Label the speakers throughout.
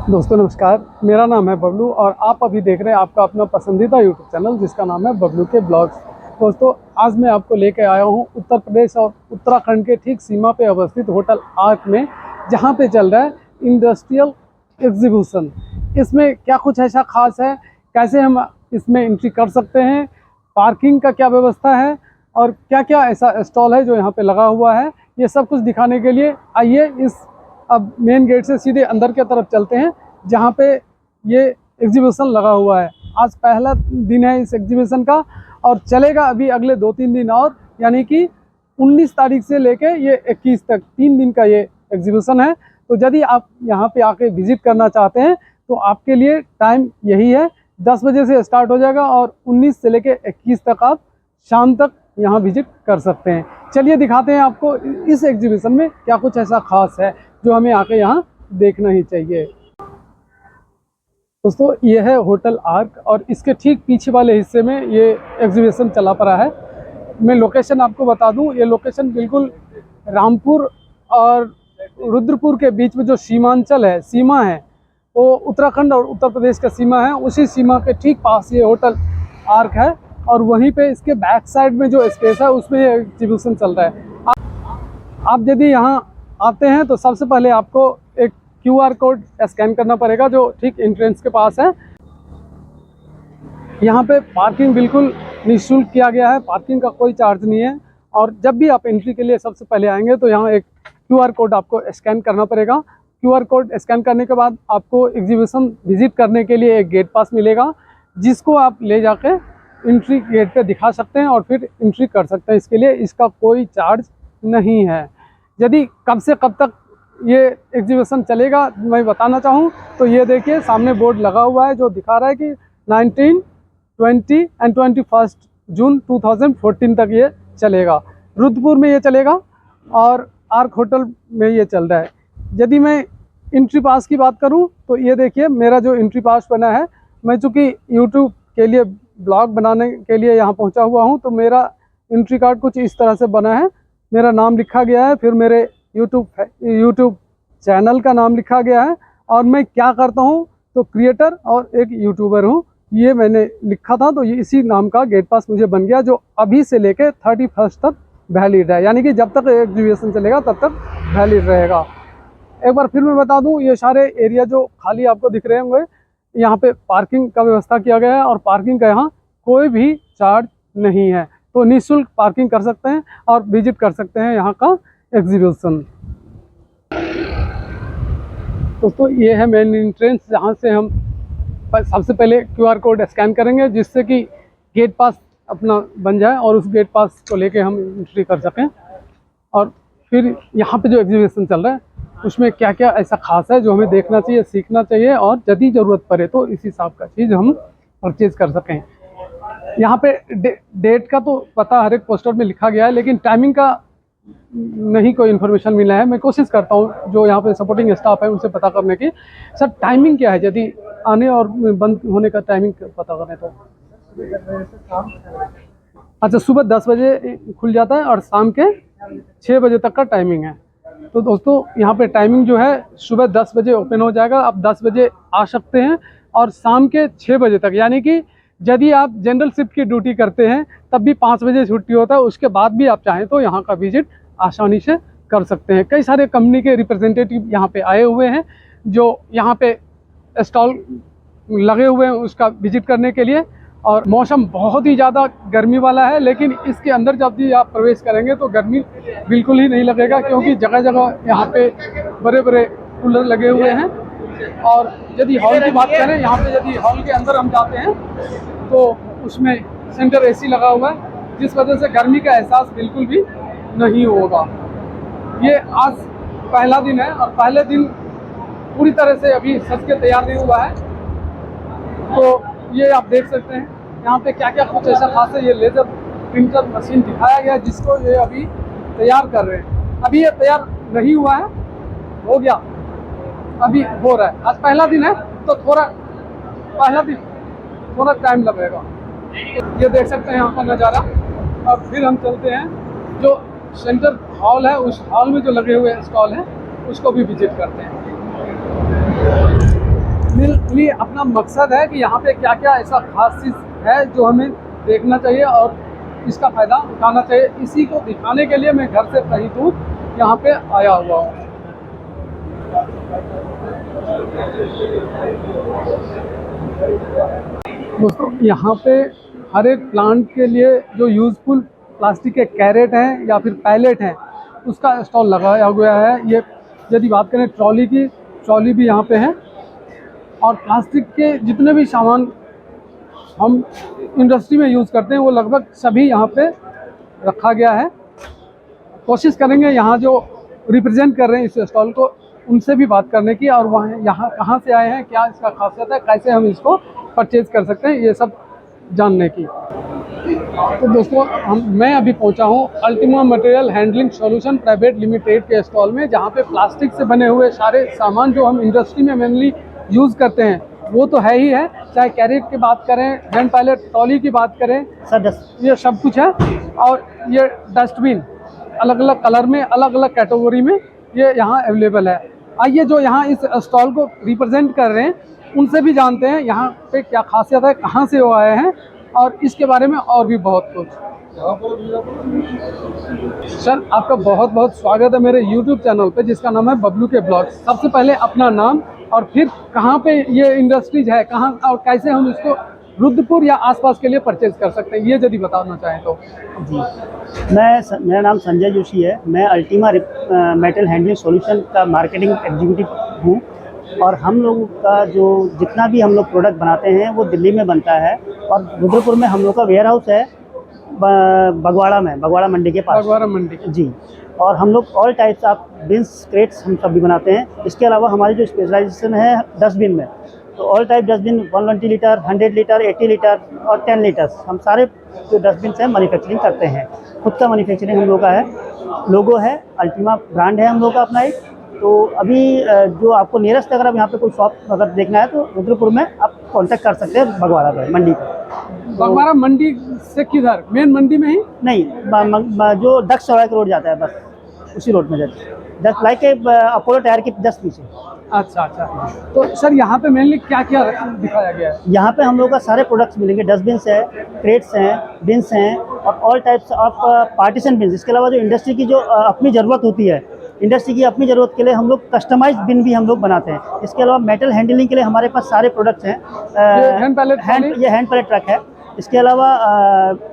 Speaker 1: दोस्तों नमस्कार, मेरा नाम है बबलू और आप अभी देख रहे हैं आपका अपना पसंदीदा यूट्यूब चैनल जिसका नाम है बबलू के ब्लॉग्स। दोस्तों आज मैं आपको लेकर आया हूं उत्तर प्रदेश और उत्तराखंड के ठीक सीमा पे अवस्थित होटल आर्क में, जहां पे चल रहा है इंडस्ट्रियल एग्जीबिशन। इसमें क्या कुछ ऐसा खास है, कैसे हम इसमें एंट्री कर सकते हैं, पार्किंग का क्या व्यवस्था है और क्या क्या ऐसा स्टॉल है जो यहाँ पे लगा हुआ है, ये सब कुछ दिखाने के लिए आइए इस अब मेन गेट से सीधे अंदर की तरफ चलते हैं जहाँ पे ये एग्जीबिशन लगा हुआ है। आज पहला दिन है इस एग्जीबिशन का और चलेगा अभी अगले 2-3 दिन और, यानी कि 19 तारीख से लेके ये 21 तक 3 दिन का ये एग्जीबिशन है। तो यदि आप यहाँ पे आके विजिट करना चाहते हैं तो आपके लिए टाइम यही है, 10 बजे से स्टार्ट हो जाएगा और 19 से लेके 21 तक आप शाम तक यहाँ विजिट कर सकते हैं। चलिए दिखाते हैं आपको इस एग्जीबिशन में क्या कुछ ऐसा खास है जो हमें आके यहाँ देखना ही चाहिए। दोस्तों ये है होटल आर्क और इसके ठीक पीछे वाले हिस्से में ये एग्जीबिशन चला पड़ा है। मैं लोकेशन आपको बता दूं, ये लोकेशन बिल्कुल रामपुर और रुद्रपुर के बीच में जो सीमांचल है, सीमा है, वो उत्तराखंड और उत्तर प्रदेश का सीमा है, उसी सीमा के ठीक पास ये होटल आर्क है और वहीं पे इसके बैक साइड में जो स्पेस है उसमें ये एग्जीबिशन चल रहा है। आप यदि यहाँ आते हैं तो सबसे पहले आपको एक QR कोड स्कैन करना पड़ेगा जो ठीक एंट्रेंस के पास है। यहाँ पे पार्किंग बिल्कुल निःशुल्क किया गया है, पार्किंग का कोई चार्ज नहीं है। और जब भी आप एंट्री के लिए सबसे पहले आएंगे तो यहाँ एक QR कोड आपको स्कैन करना पड़ेगा। QR कोड स्कैन करने के बाद आपको एग्जीबिशन विजिट करने के लिए एक गेट पास मिलेगा, जिसको आप ले जाके एंट्री गेट पे दिखा सकते हैं और फिर एंट्री कर सकते हैं। इसके लिए इसका कोई चार्ज नहीं है। यदि कब से कब तक ये एग्जीबिशन चलेगा मैं बताना चाहूँ तो ये देखिए सामने बोर्ड लगा हुआ है जो दिखा रहा है कि 19, 20 एंड 21 जून 2014 तक ये चलेगा। रुद्रपुर में ये चलेगा और आर्क होटल में ये चल रहा है। यदि मैं एंट्री पास की बात करूं तो ये देखिए मेरा जो एंट्री पास बना है, मैं चूँकि यूट्यूब के लिए ब्लॉग बनाने के लिए यहाँ पहुँचा हुआ हूँ तो मेरा एंट्री कार्ड कुछ इस तरह से बना है। मेरा नाम लिखा गया है, फिर मेरे यूट्यूब चैनल का नाम लिखा गया है और मैं क्या करता हूँ तो क्रिएटर और एक यूट्यूबर हूँ, ये मैंने लिखा था। तो ये इसी नाम का गेट पास मुझे बन गया जो अभी से लेके 31 तक वैलिड है, यानी कि जब तक एग्जीबिशन चलेगा तब तक वैलिड रहेगा। एक बार फिर मैं बता दूँ, ये सारे एरिया जो खाली आपको दिख रहे होंगे, यहाँ पे पार्किंग का व्यवस्था किया गया है और पार्किंग का यहाँ कोई भी चार्ज नहीं है, तो निःशुल्क पार्किंग कर सकते हैं और विजिट कर सकते हैं यहाँ का एग्जीबिशन। दोस्तों ये है मेन एंट्रेंस जहाँ से हम सबसे पहले QR कोड स्कैन करेंगे जिससे कि गेट पास अपना बन जाए और उस गेट पास को लेके हम एंट्री कर सकें। और फिर यहाँ पे जो एग्जीबिशन चल रहा है उसमें क्या क्या ऐसा खास है जो हमें देखना चाहिए, सीखना चाहिए और यदि ज़रूरत पड़े तो इस हिसाब का चीज़ हम परचेज़ कर सकें। यहाँ पे डेट का तो पता हर एक पोस्टर में लिखा गया है, लेकिन टाइमिंग का नहीं कोई इन्फॉर्मेशन मिला है। मैं कोशिश करता हूँ जो यहाँ पे सपोर्टिंग स्टाफ है उनसे पता करने की, सर टाइमिंग क्या है, यदि आने और बंद होने का टाइमिंग पता करें तो। अच्छा, सुबह 10 बजे खुल जाता है और शाम के 6 बजे तक का टाइमिंग है। तो दोस्तों यहाँ पे टाइमिंग जो है सुबह 10 बजे ओपन हो जाएगा, आप 10 बजे आ सकते हैं और शाम के 6 बजे तक, यानी कि यदि आप जनरल शिफ्ट की ड्यूटी करते हैं तब भी 5 बजे छुट्टी होता है, उसके बाद भी आप चाहें तो यहाँ का विजिट आसानी से कर सकते हैं। कई सारे कंपनी के रिप्रेजेंटेटिव यहाँ पे आए हुए हैं जो यहाँ पे स्टॉल लगे हुए हैं उसका विजिट करने के लिए। और मौसम बहुत ही ज़्यादा गर्मी वाला है, लेकिन इसके अंदर जब भी आप प्रवेश करेंगे तो गर्मी बिल्कुल ही नहीं लगेगा, क्योंकि जगह जगह यहाँ पे बड़े बड़े कूलर लगे हुए हैं। और यदि हॉल की बात करें, यहाँ पे यदि हॉल के अंदर हम जाते हैं तो उसमें सेंटर AC लगा हुआ है, जिस वजह से गर्मी का एहसास बिल्कुल भी नहीं होगा। ये आज पहला दिन है और पहले दिन पूरी तरह से अभी सज के तैयार नहीं हुआ है। तो ये आप देख सकते हैं यहाँ पे क्या क्या कुछ ऐसा खास है। ये लेजर प्रिंटर मशीन दिखाया गया जिसको ये अभी तैयार कर रहे हैं। अभी ये तैयार नहीं हुआ है, हो गया, अभी हो रहा है। आज पहला दिन है तो पहला दिन थोड़ा टाइम लगेगा। ये देख सकते हैं यहाँ का नज़ारा। अब फिर हम चलते हैं जो सेंटर हॉल है, उस हॉल में जो लगे हुए स्टॉल हैं उसको भी विजिट करते हैं। मेनली अपना मकसद है कि यहाँ पे क्या क्या ऐसा खास चीज़ है जो हमें देखना चाहिए और इसका फ़ायदा उठाना चाहिए। इसी को दिखाने के लिए मैं घर से कहीं दूर यहाँ पे आया हुआ हूँ। दोस्तों यहाँ पे हर एक प्लांट के लिए जो यूज़फुल प्लास्टिक के कैरेट हैं या फिर पैलेट हैं उसका स्टॉल लगाया हुआ है। ये यदि बात करें ट्रॉली की, ट्रॉली भी यहाँ पे है और प्लास्टिक के जितने भी सामान हम इंडस्ट्री में यूज़ करते हैं वो लगभग सभी यहाँ पे रखा गया है। कोशिश करेंगे यहाँ जो रिप्रेजेंट कर रहे हैं इस स्टॉल को उनसे भी बात करने की और वहाँ यहाँ कहाँ से आए हैं, क्या इसका खासियत है, कैसे हम इसको परचेज कर सकते हैं, ये सब जानने की। तो दोस्तों मैं अभी पहुँचा हूँ Ultima material handling solution private limited के स्टॉल में, जहाँ पे प्लास्टिक से बने हुए सारे सामान जो हम इंडस्ट्री में मेनली यूज़ करते हैं वो तो है ही है, चाहे कैरेट की बात करें, हैंड पैलेट, ट्रॉली की बात करें, ये सब कुछ है। और ये डस्टबिन अलग अलग कलर में, अलग अलग कैटेगरी में ये यहाँ अवेलेबल है। आइए जो यहाँ इस स्टॉल को रिप्रेजेंट कर रहे हैं उनसे भी जानते हैं यहाँ पे क्या खासियत है, कहाँ से वो आए हैं और इसके बारे में और भी बहुत कुछ। सर आपका बहुत बहुत स्वागत है मेरे YouTube चैनल पे जिसका नाम है बबलू के ब्लॉग्स। सबसे पहले अपना नाम और फिर कहाँ पे ये इंडस्ट्रीज है, कहाँ और कैसे हम इसको रुद्रपुर या आसपास के लिए परचेज कर सकते हैं, ये यदि बताना चाहें तो।
Speaker 2: जी, मेरा नाम संजय जोशी है। मैं अल्टीमा मेटल हैंडलिंग सॉल्यूशन का मार्केटिंग एग्जीक्यूटिव हूँ और हम लोगों का जो जितना भी हम लोग प्रोडक्ट बनाते हैं वो दिल्ली में बनता है और रुद्रपुर में हम लोग का वेयर हाउस है बगवाड़ा में, बगवाड़ा मंडी के पास।
Speaker 1: बगवाड़ा मंडी
Speaker 2: जी। और हम लोग all types of beans, crates हम सब भी बनाते हैं। इसके अलावा हमारी जो स्पेशलाइजेशन है डस्टबिन में, तो all type dustbin 120 litre, 100 litre, 80 litre और 10 लीटर्स, हम सारे जो डस्टबिन हैं मैन्युफैक्चरिंग करते हैं। खुद का मैन्युफैक्चरिंग हम लोग का है, लोगो है, अल्टीमा ब्रांड है हम लोग का अपना एक। तो अभी जो आपको नियरेस्ट अगर आप यहाँ पे कोई शॉप अगर देखना है तो रुद्रपुर में आप कांटेक्ट कर सकते हैं बगवाड़ा पे मंडी पे।
Speaker 1: बगवाड़ा मंडी से किधर, मेन मंडी में ही?
Speaker 2: नहीं, जो डक्स चौराहे रोड जाता है बस उसी रोड में जाता है, जस्ट लाइक अपोलो टायर के जस्ट पीछे।
Speaker 1: अच्छा अच्छा। तो सर यहाँ पे मेनली क्या क्या दिखाया गया है?
Speaker 2: यहाँ पे हम लोग का सारे प्रोडक्ट्स मिलेंगे। डस्टबिन्स है, क्रेट्स हैं, बिन्स हैं और all types of partition beans. इसके अलावा जो इंडस्ट्री की जो अपनी ज़रूरत होती है, इंडस्ट्री की अपनी ज़रूरत के लिए हम लोग कस्टमाइज्ड बिन भी हम लोग बनाते हैं। इसके अलावा मेटल हैंडलिंग के लिए हमारे पास सारे प्रोडक्ट्स हैं।
Speaker 1: ये हैंड
Speaker 2: पैलेट ट्रक है। इसके अलावा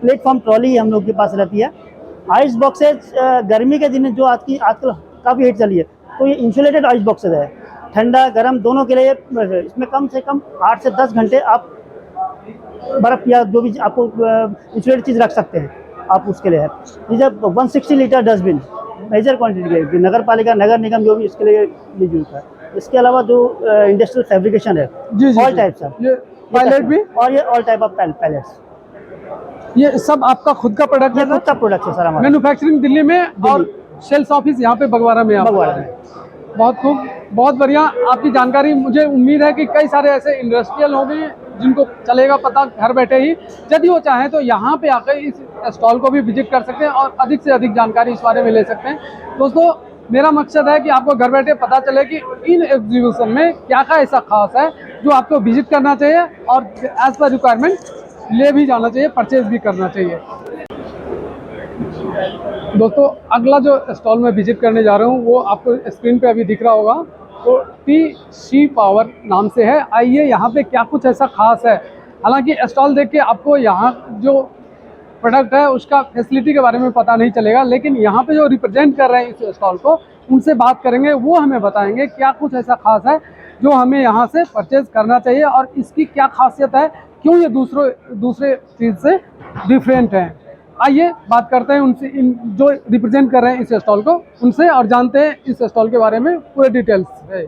Speaker 2: प्लेटफॉर्म ट्रॉली हम लोग के पास रहती है। आइस बॉक्सेज, गर्मी के दिन जो आजकल काफ़ी हिट चली है, तो ये इंसुलेटेड आइस बॉक्सेज है, ठंडा गर्म दोनों के लिए। इसमें कम से कम 8 से 10 घंटे आप बर्फ़ या जो भी आपको इंसुलेटेड चीज़ रख सकते हैं, आप उसके लिए है। ये 160 लीटर डस्टबिन मेजर क्वांटिटी के नगर पालिका, नगर निगम जो भी इसके लिए यूज होता है। इसके अलावा जो इंडस्ट्रियल फैब्रिकेशन है, ऑल टाइप्स ऑफ
Speaker 1: पैलेट भी,
Speaker 2: और ये ऑल टाइप ऑफ पैलेट्स,
Speaker 1: ये सब आपका खुद का प्रोडक्ट है?
Speaker 2: खुद का प्रोडक्ट है सर हमारा।
Speaker 1: मैन्युफैक्चरिंग दिल्ली में और सेल्स ऑफिस यहाँ पे बगवाड़ा में।
Speaker 2: बगवाड़ा में।
Speaker 1: बहुत खूब, बहुत बढ़िया आपकी जानकारी। मुझे उम्मीद है कि कई सारे ऐसे इंडस्ट्रियल होंगे जिनको चलेगा पता घर बैठे ही। यदि वो चाहें तो यहाँ पे आकर इस स्टॉल को भी विजिट कर सकते हैं और अधिक से अधिक जानकारी इस बारे में ले सकते हैं। दोस्तों मेरा मकसद है कि आपको घर बैठे पता चले कि इन एग्जीबिशन में क्या क्या ऐसा खास है जो आपको विजिट करना चाहिए और एज पर रिक्वायरमेंट ले भी जाना चाहिए, परचेज भी करना चाहिए। दोस्तों अगला जो स्टॉल में विजिट करने जा रहा हूँ वो आपको स्क्रीन पे अभी दिख रहा होगा, तो TC पावर नाम से है। आइए यहाँ पे क्या कुछ ऐसा खास है। हालांकि स्टॉल देख के आपको यहाँ जो प्रोडक्ट है उसका फैसिलिटी के बारे में पता नहीं चलेगा, लेकिन यहाँ पे जो रिप्रेजेंट कर रहे हैं इस स्टॉल को उनसे बात करेंगे, वो हमें बताएंगे क्या कुछ ऐसा खास है जो हमें यहाँ से परचेज करना चाहिए और इसकी क्या खासियत है, क्यों ये दूसरे चीज़ से डिफरेंट है। आइए बात करते हैं उनसे, जो रिप्रेजेंट कर रहे हैं इस स्टॉल को, उनसे और जानते हैं इस स्टॉल के बारे में पूरे डिटेल्स है।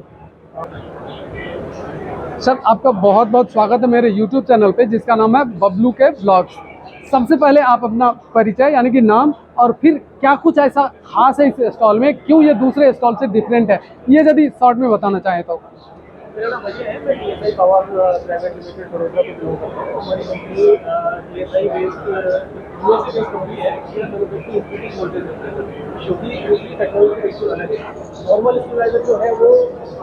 Speaker 1: सर आपका बहुत बहुत स्वागत है मेरे YouTube चैनल पे जिसका नाम है बबलू के ब्लॉग्स। सबसे पहले आप अपना परिचय यानी कि नाम और फिर क्या कुछ ऐसा खास है इस स्टॉल में, क्यों ये दूसरे स्टॉल से डिफरेंट है, ये यदि शॉर्ट में बताना चाहें तो।
Speaker 3: मेरा नाम अजय है, मैं DSI power private limited Baroda को बिलोंग करता हूँ। हमारी company DSI based USA based company है। ये मैन्युफैक्चरिंग इंस्टीट्यूट वोल्टेज क्योंकि दूसरी टेक्नोलॉजी बिल्कुल अलग है। नॉर्मल स्टेबलाइजर जो है वो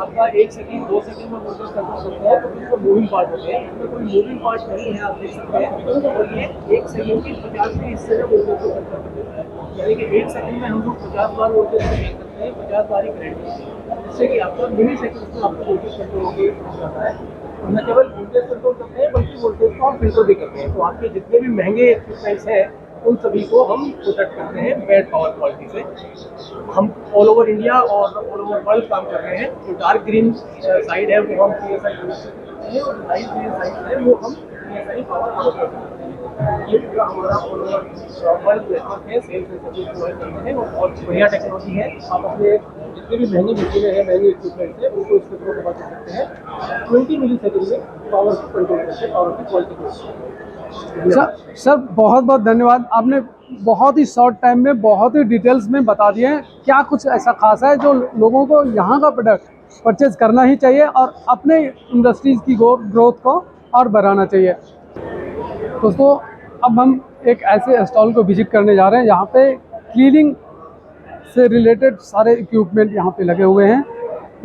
Speaker 3: आपका 1 सेकंड 2 सेकंड में वोल्टेज कंट्रोल करता है, तो इसमें मूविंग पार्ट होते हैं। इसमें कोई मूविंग पार्ट नहीं है, आप देख सकते हैं। और ये 1 सेकंड के 50वें हिस्से में वोल्टेज को कंट्रोल करता है, यानी कि 1 सेकंड में हम लोग 50 बार वोल्टेज कंट्रोल करते हैं, 50 बार ही करंट होती है, जिससे कि आपका मिली सेकंड में आपको वोल्टेज कंट्रोल होकर जाता है। और न केवल वोल्टेज कंट्रोल करते हैं बल्कि वोल्टेज को हम फिल्टर भी करते हैं। तो आपके जितने भी महंगे इक्विपमेंट्स हैं उन सभी को हम प्रोटेक्ट करते हैं बेड पावर क्वालिटी से। हम ऑल ओवर इंडिया और ऑल ओवर वर्ल्ड काम कर रहे हैं। जो डार्क ग्रीन साइड है वो हम PSI यूज करते हैं, और लाइट ग्रीन साइड है वो हम PSI पावर यूज करते हैं। ये पूरा हमारा ऑल ओवर वर्ल्ड नेटवर्क है, सेल्स एंड सर्विस प्रोवाइड करते हैं, और बहुत बढ़िया टेक्नोलॉजी है। आप अपने जितने भी महंगी मशीनें हैं, महंगे इक्विपमेंट है, उनको इसके थ्रू बता सकते हैं। 20 मिली सेकंड में पावर को कंट्रोल करते हैं, पावर की क्वालिटी को।
Speaker 1: सर बहुत बहुत धन्यवाद। आपने बहुत ही शॉर्ट टाइम में बहुत ही डिटेल्स में बता दिए हैं क्या कुछ ऐसा खास है जो लोगों को यहाँ का प्रोडक्ट परचेज करना ही चाहिए और अपने इंडस्ट्रीज़ की ग्रोथ को और बढ़ाना चाहिए। दोस्तों अब हम एक ऐसे स्टॉल को विजिट करने जा रहे हैं जहाँ पे क्लीनिंग से रिलेटेड सारे इक्विपमेंट यहाँ पे लगे हुए हैं।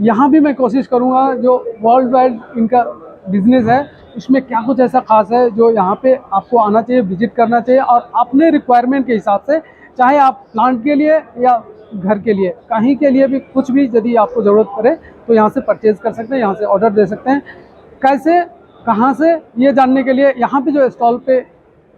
Speaker 1: यहाँ भी मैं कोशिश करूँगा जो वर्ल्ड वाइड इनका बिजनेस है उसमें क्या कुछ ऐसा खास है जो यहाँ पे आपको आना चाहिए, विजिट करना चाहिए, और अपने रिक्वायरमेंट के हिसाब से, चाहे आप प्लांट के लिए या घर के लिए, कहीं के लिए भी कुछ भी यदि आपको ज़रूरत पड़े तो यहाँ से परचेज़ कर सकते हैं, यहाँ से ऑर्डर दे सकते हैं। कैसे, कहाँ से, ये जानने के लिए यहाँ पे जो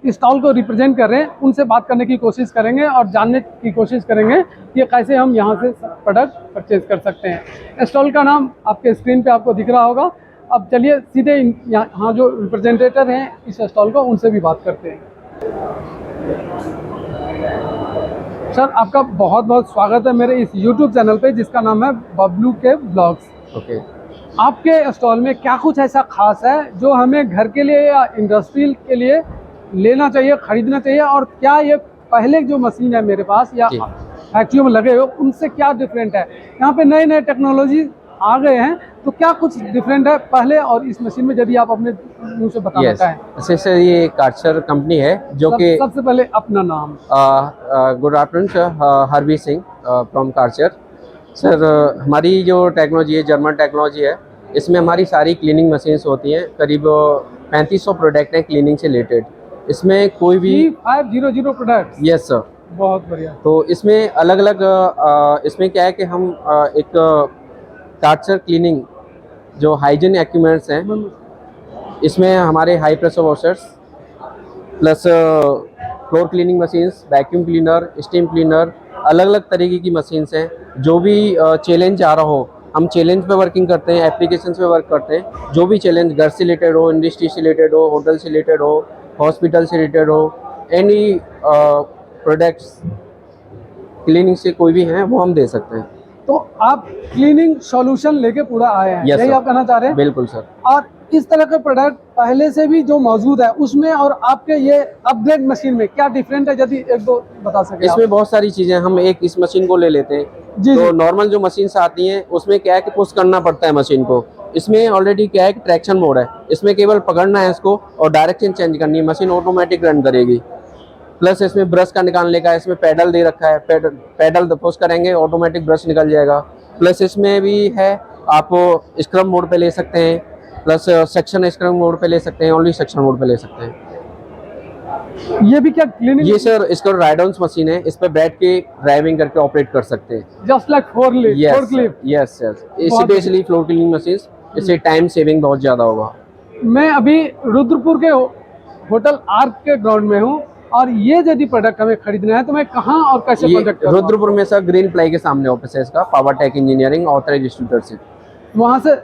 Speaker 1: स्टॉल को रिप्रेजेंट कर रहे हैं उनसे बात करने की कोशिश करेंगे और जानने की कोशिश करेंगे कि कैसे हम यहाँ से प्रोडक्ट परचेज कर सकते हैं। स्टॉल का नाम आपके स्क्रीन पे आपको दिख रहा होगा। अब चलिए सीधे यहाँ जो रिप्रेजेंटेटर हैं इस स्टॉल को, उनसे भी बात करते हैं। सर आपका बहुत बहुत स्वागत है मेरे इस YouTube चैनल पे जिसका नाम है बबलू के ब्लॉग्स।
Speaker 4: ओके।
Speaker 1: आपके स्टॉल में क्या कुछ ऐसा खास है जो हमें घर के लिए या इंडस्ट्रियल के लिए लेना चाहिए, खरीदना चाहिए, और क्या ये पहले जो मशीन है मेरे पास या फैक्ट्रियों में लगे हुए उनसे क्या डिफरेंट है? यहाँ पे नए नए टेक्नोलॉजी आ गए हैं तो क्या कुछ डिफरेंट है पहले और इस मशीन में, यदि आप अपने मुंह से बताना चाहें।
Speaker 4: सर ये कार्चर कंपनी है जो कि
Speaker 1: सबसे पहले अपना नाम।
Speaker 4: Good afternoon sir, Harbir Singh from Karcher. Sir हमारी जो टेक्नोलॉजी है जर्मन टेक्नोलॉजी है, इसमें हमारी सारी क्लीनिंग मशीन्स होती हैं। करीब 3500 प्रोडक्ट हैं क्लीनिंग से रिलेटेड। इसमें कोई भी
Speaker 1: 3500 प्रोडक्ट।
Speaker 4: यस सर,
Speaker 1: बहुत बढ़िया।
Speaker 4: तो इसमें अलग अलग इसमें क्या है कि हम एक कार्चर क्लीनिंग जो हाइजीन एक्यूपमेंट्स हैं, इसमें हमारे high pressure washers plus floor cleaning machines, vacuum cleaner, steam cleaner, अलग अलग तरीके की मशीन्स हैं। जो भी चैलेंज आ रहा हो, हम चैलेंज पे वर्किंग करते हैं, एप्लीकेशंस पे वर्क करते हैं। जो भी चैलेंज घर से रिलेटेड हो, इंडस्ट्री से रिलेटेड हो, होटल से रिलेटेड हो, हॉस्पिटल से रिलेटेड हो, एनी प्रोडक्ट्स क्लीनिंग से कोई भी हैं वो हम दे सकते हैं।
Speaker 1: तो आप क्लीनिंग सॉल्यूशन लेके पूरा आए हैं,
Speaker 4: Yes,
Speaker 1: यही
Speaker 4: sir.
Speaker 1: आप कहना चाह रहे हैं?
Speaker 4: बिल्कुल सर।
Speaker 1: और इस तरह के प्रोडक्ट पहले से भी जो मौजूद है उसमें और आपके ये अपग्रेड मशीन में क्या डिफरेंट है, यदि एक दो बता सके?
Speaker 4: इसमें बहुत सारी चीजें, हम एक इस मशीन को ले लेते हैं
Speaker 1: जी,
Speaker 4: तो
Speaker 1: जी।
Speaker 4: नॉर्मल जो मशीन्स आती हैं उसमें क्या है कि पुश करना पड़ता है मशीन को। इसमें ऑलरेडी क्या है कि ट्रैक्शन मोड है, इसमें केवल पकड़ना है इसको और डायरेक्शन चेंज करनी है, मशीन ऑटोमेटिक रन करेगी। प्लस इसमें ब्रश का निकालने का, इसमें पैडल दे रखा है, पैडल पुश करेंगे ऑटोमेटिक ब्रश निकल जाएगा। प्लस इसमें भी है आप स्क्रब मोड पे ले सकते हैं, प्लस सेक्शन स्क्रब मोड पे ले सकते हैं, ओनली सेक्शन मोड पे ले सकते हैं।
Speaker 1: ये भी क्या क्लीनिंग?
Speaker 4: ये सर इसका राइडॉन्स मशीन है, इस पे बैठ के ड्राइविंग करके ऑपरेट कर सकते हैं।
Speaker 1: Just like four clip.
Speaker 4: Yes yes, specially floor cleaning machine, इससे टाइम सेविंग बहुत ज़्यादा होगा।
Speaker 1: मैं अभी रुद्रपुर के होटल आर्क के ग्राउंड में हूँ, और ये यदि प्रोडक्ट हमें खरीदना है तो मैं कहाँ और कैसे
Speaker 4: ये
Speaker 1: कॉन्टेक्ट करूँ?
Speaker 4: रुद्रपुर में सर ग्रीन प्लाई के सामने ऑफिस है इसका, Power Tech Engineering authorised distributorship.
Speaker 1: वहाँ से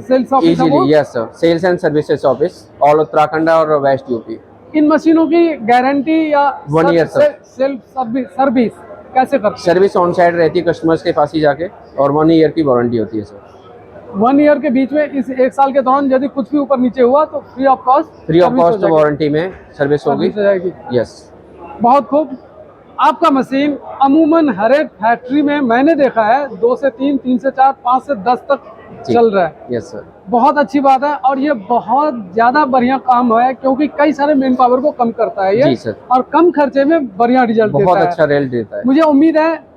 Speaker 1: सेल्स ऑफिस है वो?
Speaker 4: Easily, yes sir, sales and services office all Uttarakhand और वेस्ट यूपी।
Speaker 1: इन मशीनों की गारंटी या
Speaker 4: 1 year सर।
Speaker 1: सेल्फ सर्विस कैसे करते हैं?
Speaker 4: सर्विस ऑन साइड रहती है कस्टमर्स के पास ही जाके, और 1 year की वारंटी होती है सर।
Speaker 1: 1 ईयर के बीच में, इस 1 साल के दौरान यदि कुछ भी ऊपर नीचे हुआ तो फ्री ऑफ कॉस्ट
Speaker 4: वारंटी में सर्विस होगी।
Speaker 1: हो जाएगी।
Speaker 4: यस।
Speaker 1: बहुत खूब। आपका मशीन अमूमन हर एक फैक्ट्री में मैंने देखा है 2 से 3, 3 से 4, 5 से 10 तक
Speaker 4: जी।
Speaker 1: चल रहा है।
Speaker 4: Yes sir.
Speaker 1: बहुत अच्छी बात है और ये बहुत ज़्यादा बढ़िया काम है क्योंकि कई सारे मैन पावर को कम करता है ये
Speaker 4: जी सर।
Speaker 1: और कम खर्चे में बढ़िया रिजल्ट
Speaker 4: बहुत
Speaker 1: देता है।
Speaker 4: अच्छा रिजल्ट देता है।
Speaker 1: मुझे उम्मीद है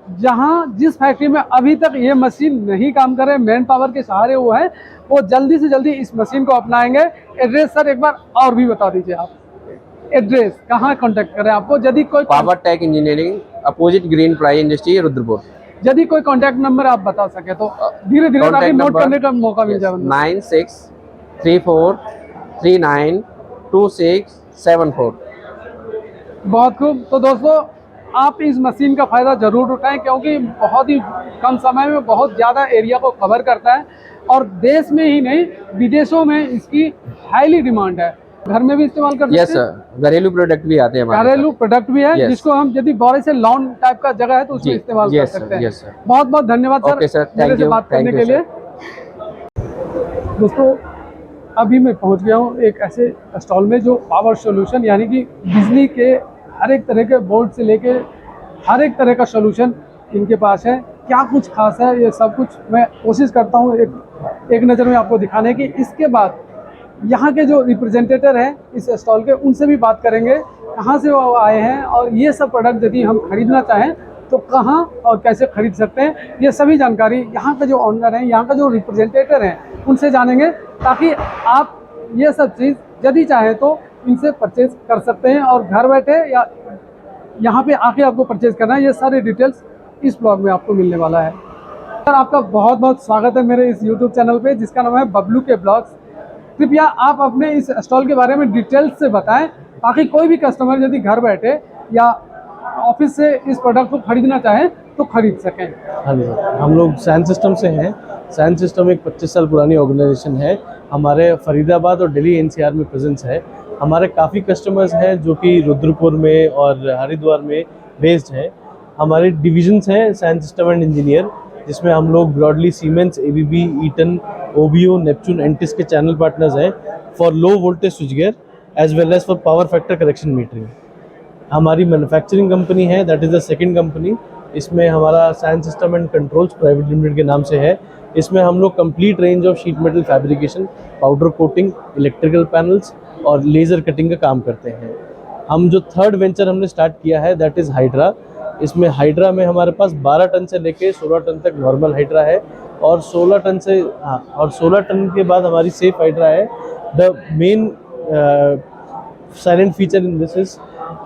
Speaker 1: जिस फैक्ट्री में अभी तक ये मशीन नहीं काम कर रहे, मैन पावर के सहारे वो है, वो जल्दी से जल्दी इस मशीन को अपनाएंगे। एड्रेस सर एक बार और भी बता दीजिए आप, एड्रेस कहाँ कांटेक्ट करें आपको यदि कोई
Speaker 4: Power Tech Engineering opposite Green Fly industry Rudrapur.
Speaker 1: यदि कोई कांटेक्ट नंबर आप बता सके तो धीरे धीरे ताकि नोट करने का मौका मिल जाए।
Speaker 4: 9634392674।
Speaker 1: बहुत खूब। तो दोस्तों आप इस मशीन का फ़ायदा ज़रूर उठाएं क्योंकि बहुत ही कम समय में बहुत ज़्यादा एरिया को कवर करता है और देश में ही नहीं विदेशों में इसकी हाईली डिमांड है। घर में भी इस्तेमाल कर सकते हैं।
Speaker 4: यस सर, घरेलू प्रोडक्ट भी आते हैं हमारे
Speaker 1: घरेलू प्रोडक्ट भी है
Speaker 4: Yes.
Speaker 1: जिसको हम यदि बड़े से लॉन टाइप का जगह है तो उसमें
Speaker 4: जी,
Speaker 1: इस्तेमाल कर
Speaker 4: yes, sir,
Speaker 1: सकते हैं।
Speaker 4: yes, sir.
Speaker 1: बहुत बहुत धन्यवाद सर,
Speaker 4: Okay, sir,
Speaker 1: मेरे
Speaker 4: thank
Speaker 1: से
Speaker 4: you,
Speaker 1: बात करने
Speaker 4: thank
Speaker 1: के
Speaker 4: you,
Speaker 1: लिए। दोस्तों अभी मैं पहुंच गया हूं एक ऐसे स्टॉल में जो पावर सॉल्यूशन यानी कि बिजली के हर एक तरह के बोर्ड से लेके हर एक तरह का सॉल्यूशन इनके पास है। क्या कुछ खास है ये सब कुछ मैं कोशिश करता हूं एक नज़र में आपको दिखाने की। इसके बाद यहाँ के जो रिप्रेजेंटेटर हैं इस स्टॉल के उनसे भी बात करेंगे कहाँ से वो आए हैं और ये सब प्रोडक्ट यदि हम खरीदना चाहें तो कहाँ और कैसे खरीद सकते हैं, ये सभी जानकारी यहाँ के जो ऑनर हैं, यहाँ का जो रिप्रेजेंटेटर हैं उनसे जानेंगे ताकि आप ये सब चीज़ यदि चाहें तो इनसे परचेज कर सकते हैं और घर बैठे या यहाँ पे आके आपको परचेज करना है। ये सारे डिटेल्स इस ब्लॉग में आपको मिलने वाला है। सर आपका बहुत बहुत स्वागत है मेरे इस यूट्यूब चैनल पे जिसका नाम है बबलू के ब्लॉग्स। कृपया आप अपने इस स्टॉल के बारे में डिटेल्स से बताएं ताकि कोई भी कस्टमर यदि घर बैठे या ऑफिस से इस प्रोडक्ट को खरीदना चाहें तो खरीद सकें।
Speaker 5: हाँ जी सर, हम लोग सैन सिस्टम से हैं। सैन सिस्टम एक 25 साल पुरानी ऑर्गेनाइजेशन है। हमारे फरीदाबाद और दिल्ली एनसीआर में प्रेजेंस है। हमारे काफ़ी कस्टमर्स हैं जो कि रुद्रपुर में और हरिद्वार में बेस्ड हैं। हमारे डिविजन्स हैं सैन सिस्टम एंड इंजीनियर जिसमें हम लोग broadly Siemens, ABB, Eaton, Obio, Neptune, Entes के चैनल पार्टनर्स हैं for low voltage switchgear as well as for power factor correction metering. हमारी मैन्युफैक्चरिंग कंपनी है, that is the second company. इसमें हमारा San system and controls private limited के नाम से है। इसमें हम लोग complete range of sheet metal fabrication, powder coating, electrical panels और लेज़र कटिंग का काम करते हैं। हम जो थर्ड वेंचर हमने स्टार्ट किया है दैट इज़ हाइड्रा। इसमें हाइड्रा में हमारे पास 12 टन से लेके 16 टन तक नॉर्मल हाइड्रा है और 16 टन से और 16 टन के बाद हमारी सेफ हाइड्रा है। The main silent feature in this is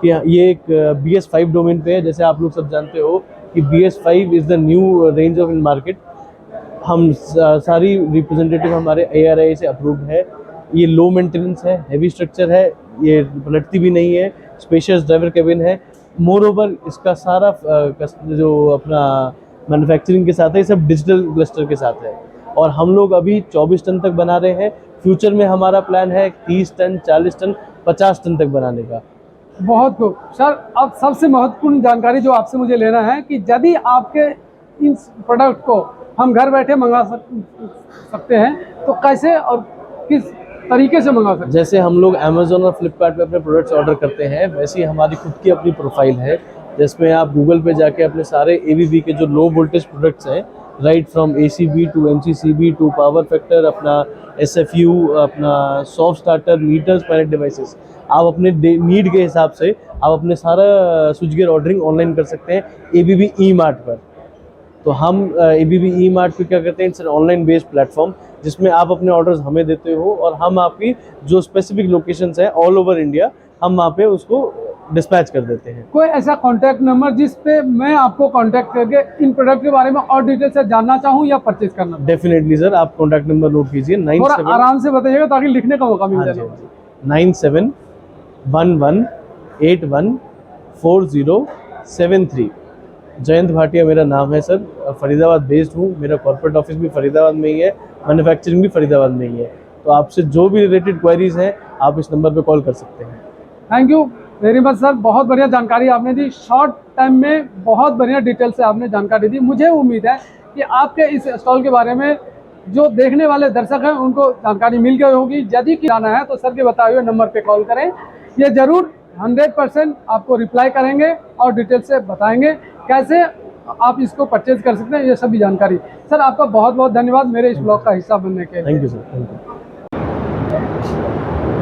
Speaker 5: कि ये एक BS5 डोमेन पे है। जैसे आप लोग सब जानते हो कि BS5 is the new range of in market. हम सारी रिप्रेजेंटेटिव हमारे ARAI से अप्रूव्ड है। ये लो मेंटेनेंस है, हैवी स्ट्रक्चर है, ये पलटती भी नहीं है, स्पेशियस ड्राइवर केबिन है। मोर ओवर इसका सारा जो अपना मैन्युफैक्चरिंग के साथ है, ये सब डिजिटल क्लस्टर के साथ है और हम लोग अभी 24 टन तक बना रहे हैं। फ्यूचर में हमारा प्लान है 30 टन, 40 टन, 50 टन तक बनाने का।
Speaker 1: बहुत खूब सर। अब सबसे महत्वपूर्ण जानकारी जो आपसे मुझे लेना है कि यदि आपके इन प्रोडक्ट को हम घर बैठे मंगा सकते हैं तो कैसे और किस तरीके से मंगा सकते हैं?
Speaker 5: जैसे हम लोग अमेज़ॉन और फ्लिपकार्ट पे अपने प्रोडक्ट्स ऑर्डर करते हैं वैसे ही हमारी खुद की अपनी प्रोफाइल है जिसमें आप गूगल पे जाके अपने सारे ABB के जो लो वोल्टेज प्रोडक्ट्स हैं, right from ACB to MCCB to power factor, अपना SFU, अपना soft starter, meters, pilot devices, आप अपने नीड के हिसाब से आप अपने सारा स्विच गियर ऑर्डरिंग ऑनलाइन कर सकते हैं ABB E-Mart पर। तो हम ABB E-Mart पे क्या करते हैं, it's an online based platform जिसमें आप अपने ऑर्डर्स हमें देते हो और हम आपकी जो स्पेसिफिक लोकेशंस हैं ऑल ओवर इंडिया हम वहाँ पे उसको डिस्पैच कर देते हैं।
Speaker 1: कोई ऐसा कॉन्टैक्ट नंबर जिस पे मैं आपको कॉन्टैक्ट करके इन प्रोडक्ट के बारे में और डिटेल से जानना चाहूँ या परचेज करना?
Speaker 5: डेफिनेटली सर, आप कॉन्टैक्ट नंबर नोट कीजिए।
Speaker 1: थोड़ा आराम से बताइएगा ताकि लिखने का मौका मिल जाए।
Speaker 5: 97114073। जयंत भाटिया मेरा नाम है सर, फरीदाबाद बेस्ड हूँ। मेरा कॉर्पोरेट ऑफिस भी फरीदाबाद में ही है, मैन्युफैक्चरिंग भी फरीदाबाद में ही है। तो आपसे जो भी रिलेटेड क्वेरीज हैं आप इस नंबर पे कॉल कर सकते हैं।
Speaker 1: Thank you very much sir, बहुत बढ़िया जानकारी आपने दी। शॉर्ट टाइम में बहुत बढ़िया डिटेल से आपने जानकारी दी। मुझे उम्मीद है कि आपके इस स्टॉल के बारे में जो देखने वाले दर्शक हैं उनको जानकारी मिल गई होगी। यदि जाना है तो सर के बताए हुए नंबर पे कॉल करें। ये ज़रूर 100% आपको रिप्लाई करेंगे और डिटेल से बताएंगे कैसे आप इसको परचेज कर सकते हैं, ये सभी जानकारी। सर आपका बहुत बहुत धन्यवाद मेरे इस ब्लॉग का हिस्सा बनने के लिए।
Speaker 5: Thank you sir, thank you.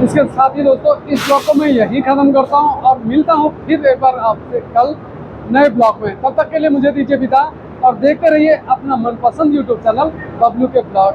Speaker 1: इसके साथ ही दोस्तों इस ब्लॉग को मैं यहीं ख़त्म करता हूं और मिलता हूं फिर एक बार आपसे कल नए ब्लॉग में। तब तक के लिए मुझे दीजिए विदा और देखते रहिए अपना मनपसंद यूट्यूब चैनल बबलू के ब्लॉग।